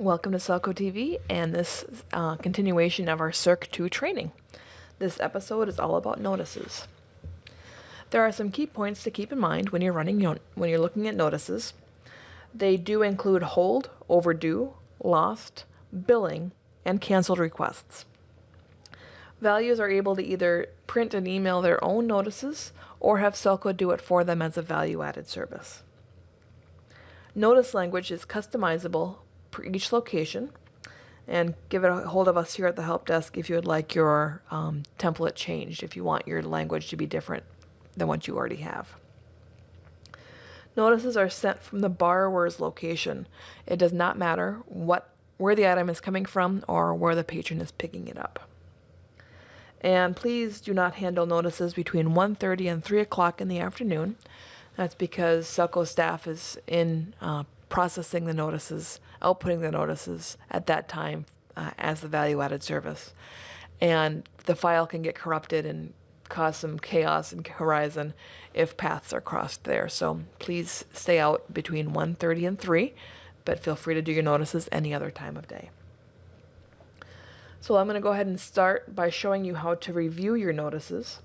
Welcome to SELCOtv and this continuation of our SERC2 training. This episode is all about notices. There are some key points to keep in mind when you're looking at notices. They do include hold, overdue, lost, billing, and canceled requests. Values are able to either print and email their own notices or have SELCO do it for them as a value-added service. Notice language is customizable for each location, and give it a hold of us here at the help desk if you would like your template changed, if you want your language to be different than what you already have. Notices are sent from the borrower's location. It does not matter where the item is coming from or where the patron is picking it up. And please do not handle notices between 1:30 and 3 o'clock in the afternoon. That's because SELCO staff is in processing the notices, outputting the notices at that time as the value-added service. And the file can get corrupted and cause some chaos in Horizon if paths are crossed there. So please stay out between 1:30 and 3, but feel free to do your notices any other time of day. So I'm going to go ahead and start by showing you how to review your notices.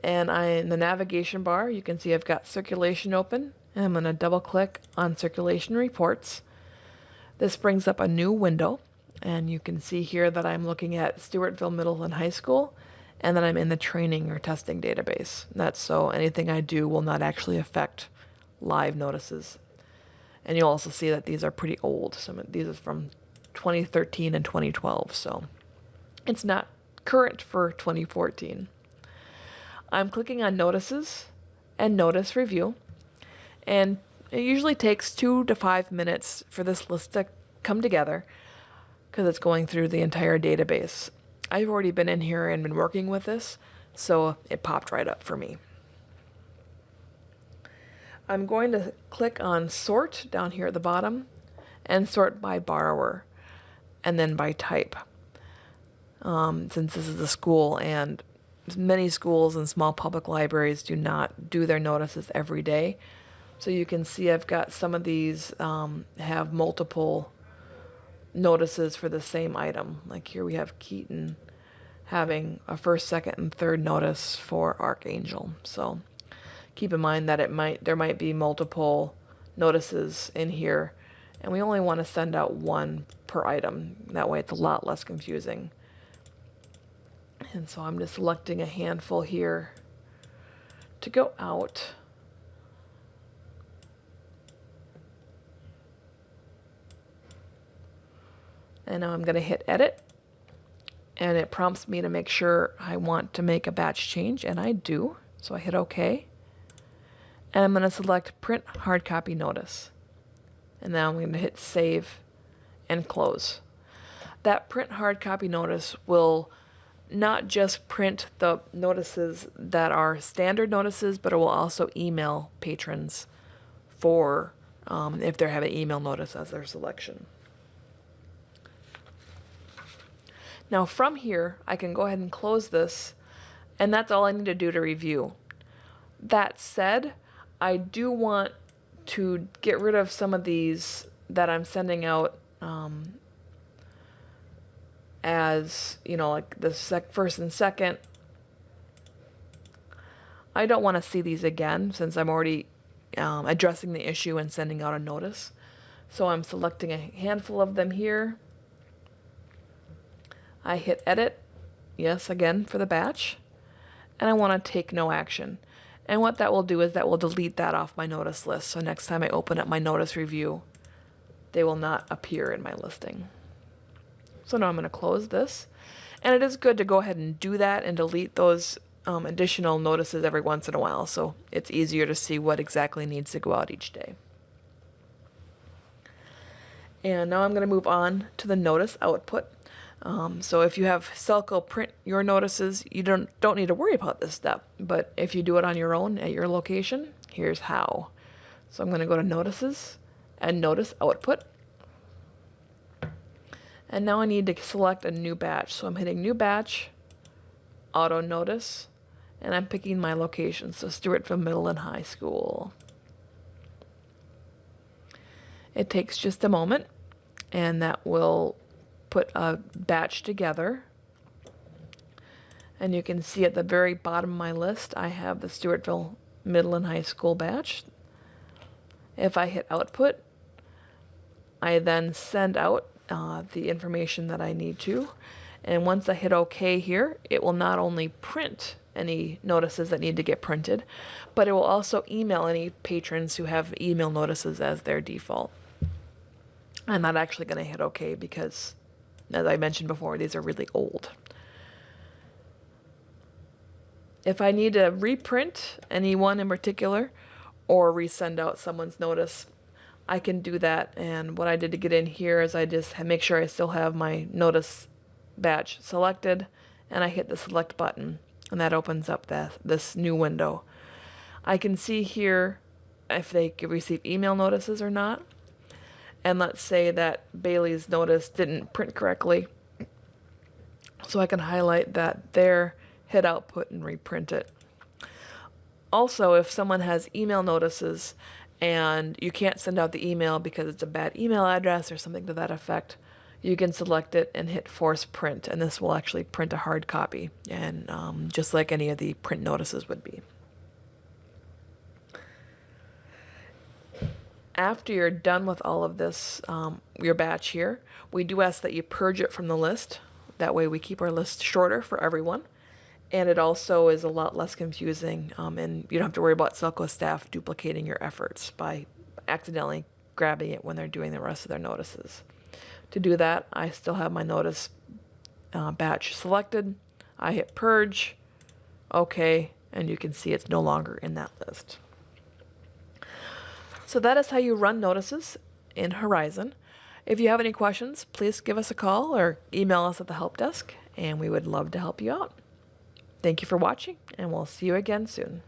And in the navigation bar, you can see I've got circulation open, and I'm going to double click on circulation reports. This brings up a new window, and you can see here that I'm looking at Stewartville Middle and High School, and then I'm in the training or testing database. That's so anything I do will not actually affect live notices. And you'll also see that these are pretty old. These are from 2013 and 2012, so it's not current for 2014. I'm clicking on Notices and Notice Review, and it usually takes 2 to 5 minutes for this list to come together because it's going through the entire database. I've already been in here and been working with this, so it popped right up for me. I'm going to click on Sort down here at the bottom and sort by borrower and then by type. Since this is a school, and many schools and small public libraries do not do their notices every day. So you can see I've got some of these have multiple notices for the same item. Like here we have Keaton having a first, second, and third notice for Archangel. So keep in mind that there might be multiple notices in here, and we only want to send out one per item. That way it's a lot less confusing. And so I'm just selecting a handful here to go out. And now I'm going to hit edit, and it prompts me to make sure I want to make a batch change, and I do. So I hit OK, and I'm going to select print hard copy notice, and now I'm going to hit save and close. That print hard copy notice will not just print the notices that are standard notices, but it will also email patrons for if they have an email notice as their selection. Now from here, I can go ahead and close this, and that's all I need to do to review. That said, I do want to get rid of some of these that I'm sending out as, like the first and second. I don't want to see these again since I'm already addressing the issue and sending out a notice. So I'm selecting a handful of them here. I hit edit, yes, again for the batch, and I want to take no action. And what that will do is that will delete that off my notice list. So next time I open up my notice review, they will not appear in my listing. So now I'm going to close this. And it is good to go ahead and do that and delete those additional notices every once in a while, so it's easier to see what exactly needs to go out each day. And now I'm going to move on to the notice output. So if you have SELCO print your notices, you don't need to worry about this step. But if you do it on your own at your location, here's how. So I'm going to go to Notices and Notice Output. And now I need to select a new batch. So I'm hitting New Batch, Auto Notice, and I'm picking my location. So Stewartville Middle and High School. It takes just a moment. and that will put a batch together. And you can see at the very bottom of my list, I have the Stewartville Middle and High School batch. If I hit output, I then send out the information that I need to. And once I hit OK here, it will not only print any notices that need to get printed, but it will also email any patrons who have email notices as their default. I'm not actually going to hit OK because, as I mentioned before, these are really old. If I need to reprint any one in particular or resend out someone's notice, I can do that. And what I did to get in here is I just make sure I still have my notice batch selected, and I hit the select button, and that opens up this new window. I can see here if they receive email notices or not. And let's say that Bailey's notice didn't print correctly. So I can highlight that there, hit output, and reprint it. Also, if someone has email notices and you can't send out the email because it's a bad email address or something to that effect, you can select it and hit force print, and this will actually print a hard copy, and just like any of the print notices would be. After you're done with all of this, your batch here, we do ask that you purge it from the list. That way we keep our list shorter for everyone. And it also is a lot less confusing, and you don't have to worry about SELCO staff duplicating your efforts by accidentally grabbing it when they're doing the rest of their notices. To do that, I still have my notice batch selected. I hit purge, OK, and you can see it's no longer in that list. So that is how you run notices in Horizon. If you have any questions, please give us a call or email us at the help desk, and we would love to help you out. Thank you for watching, and we'll see you again soon.